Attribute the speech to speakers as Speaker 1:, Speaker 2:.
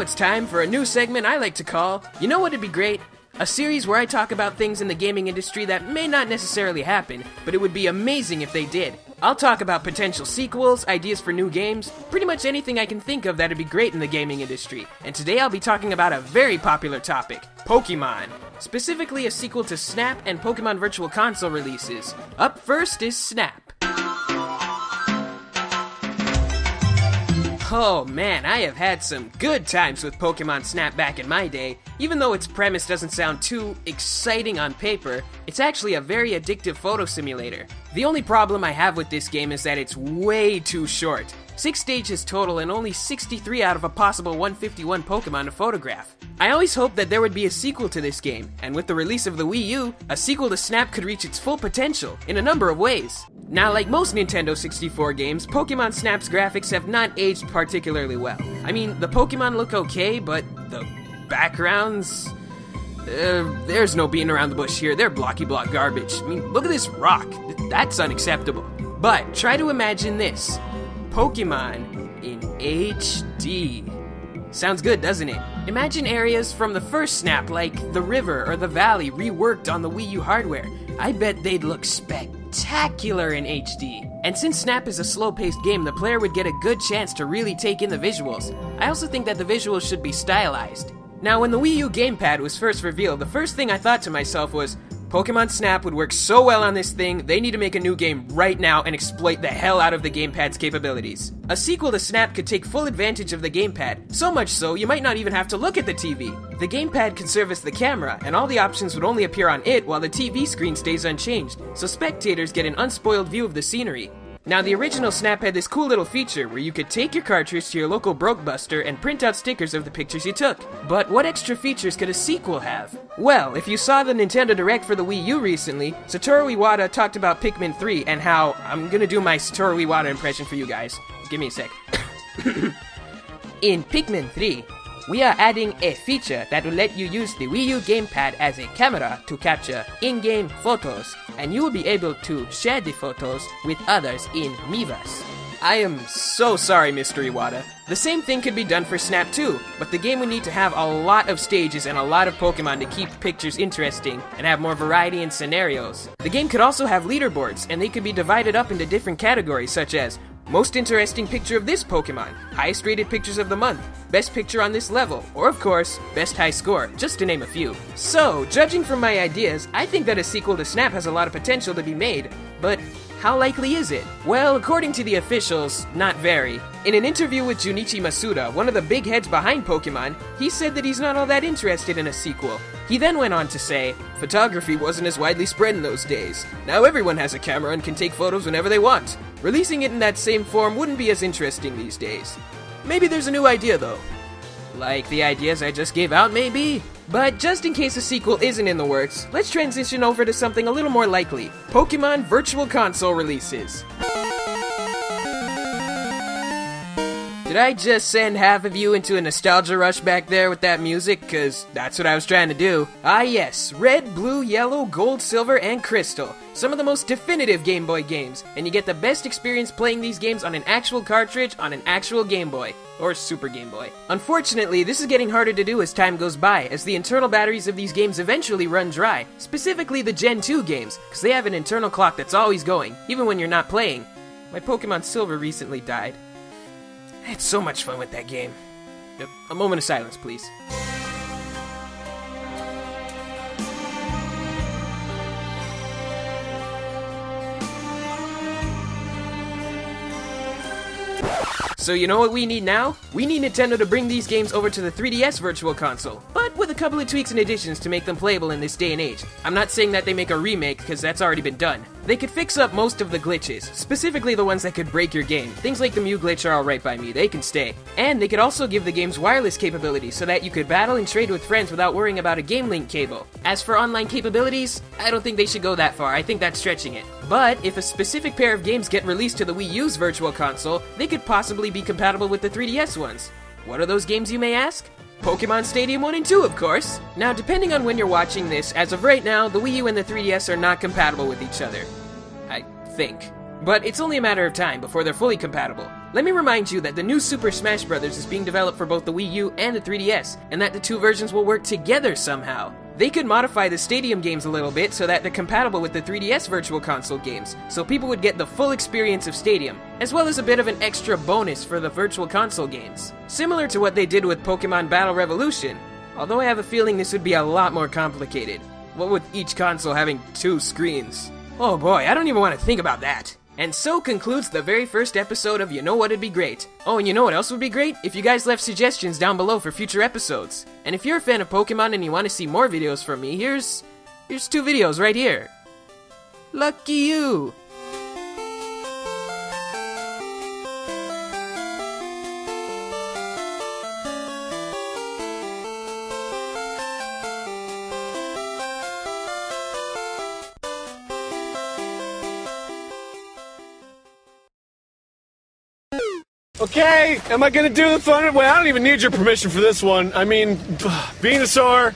Speaker 1: it's time for a new segment I like to call, You Know What'd Be Great? A series where I talk about things in the gaming industry that may not necessarily happen, but it would be amazing if they did. I'll talk about potential sequels, ideas for new games, pretty much anything I can think of that'd be great in the gaming industry. And today I'll be talking about a very popular topic, Pokemon. Specifically a sequel to Snap and Pokemon Virtual Console releases. Up first is Snap. Oh man, I have had some good times with Pokemon Snap back in my day. Even though its premise doesn't sound too exciting on paper, it's actually a very addictive photo simulator. The only problem I have with this game is that it's way too short. 6 stages total and only 63 out of a possible 151 Pokemon to photograph. I always hoped that there would be a sequel to this game, and with the release of the Wii U, a sequel to Snap could reach its full potential in a number of ways. Now, like most Nintendo 64 games, Pokemon Snap's graphics have not aged particularly well. I mean, the Pokemon look okay, but the backgrounds... there's no beating around the bush here, they're blocky block garbage. I mean, look at this rock, that's unacceptable. But, try to imagine this. Pokemon in HD. Sounds good, doesn't it? Imagine areas from the first Snap, like the river or the valley, reworked on the Wii U hardware. I bet they'd look spectacular in HD. And since Snap is a slow-paced game, the player would get a good chance to really take in the visuals. I also think that the visuals should be stylized. Now, when the Wii U gamepad was first revealed, the first thing I thought to myself was, Pokemon Snap would work so well on this thing, they need to make a new game right now and exploit the hell out of the gamepad's capabilities. A sequel to Snap could take full advantage of the gamepad, so much so you might not even have to look at the TV. The gamepad could serve as the camera, and all the options would only appear on it while the TV screen stays unchanged, so spectators get an unspoiled view of the scenery. Now, the original Snap had this cool little feature where you could take your cartridge to your local Brokebuster and print out stickers of the pictures you took. But what extra features could a sequel have? Well, if you saw the Nintendo Direct for the Wii U recently, Satoru Iwata talked about Pikmin 3 and how... I'm gonna do my Satoru Iwata impression for you guys. Give me a sec. In Pikmin 3, we are adding a feature that will let you use the Wii U gamepad as a camera to capture in-game photos, and you will be able to share the photos with others in Miiverse. I am so sorry, Mr. Iwata. The same thing could be done for Snap too, but the game would need to have a lot of stages and a lot of Pokemon to keep pictures interesting and have more variety in scenarios. The game could also have leaderboards, and they could be divided up into different categories such as most interesting picture of this Pokemon, highest rated pictures of the month, best picture on this level, or of course, best high score, just to name a few. So, judging from my ideas, I think that a sequel to Snap has a lot of potential to be made, but how likely is it? Well, according to the officials, not very. In an interview with Junichi Masuda, one of the big heads behind Pokemon, he said that he's not all that interested in a sequel. He then went on to say, photography wasn't as widely spread in those days. Now everyone has a camera and can take photos whenever they want. Releasing it in that same form wouldn't be as interesting these days. Maybe there's a new idea though. Like the ideas I just gave out, maybe? But just in case a sequel isn't in the works, let's transition over to something a little more likely. Pokemon Virtual Console releases. Did I just send half of you into a nostalgia rush back there with that music? Cause that's what I was trying to do. Ah yes, red, blue, yellow, gold, silver, and crystal. Some of the most definitive Game Boy games, and you get the best experience playing these games on an actual cartridge on an actual Game Boy. Or Super Game Boy. Unfortunately, this is getting harder to do as time goes by, as the internal batteries of these games eventually run dry. Specifically the Gen 2 games, because they have an internal clock that's always going, even when you're not playing. My Pokemon Silver recently died. I had so much fun with that game. A moment of silence, please. So you know what we need now? We need Nintendo to bring these games over to the 3DS Virtual Console, but with a couple of tweaks and additions to make them playable in this day and age. I'm not saying that they make a remake, because that's already been done. They could fix up most of the glitches, specifically the ones that could break your game. Things like the Mew glitch are alright by me, they can stay. And they could also give the game's wireless capabilities so that you could battle and trade with friends without worrying about a Game Link cable. As for online capabilities, I don't think they should go that far, I think that's stretching it. But if a specific pair of games get released to the Wii U's Virtual Console, they could possibly be compatible with the 3DS ones. What are those games, you may ask? Pokemon Stadium 1 and 2, of course! Now, depending on when you're watching this, as of right now, the Wii U and the 3DS are not compatible with each other. I think. But it's only a matter of time before they're fully compatible. Let me remind you that the new Super Smash Bros. Is being developed for both the Wii U and the 3DS, and that the two versions will work together somehow. They could modify the Stadium games a little bit so that they're compatible with the 3DS Virtual Console games, so people would get the full experience of Stadium, as well as a bit of an extra bonus for the Virtual Console games. Similar to what they did with Pokemon Battle Revolution, although I have a feeling this would be a lot more complicated. What with each console having 2 screens. Oh boy, I don't even want to think about that. And so concludes the very first episode of You Know What'd Be Great. Oh, and you know what else would be great? If you guys left suggestions down below for future episodes. And if you're a fan of Pokemon and you want to see more videos from me, here's 2 videos right here. Lucky you!
Speaker 2: Okay, am I gonna do the fun? Well, I don't even need your permission for this one. I mean, Venusaur.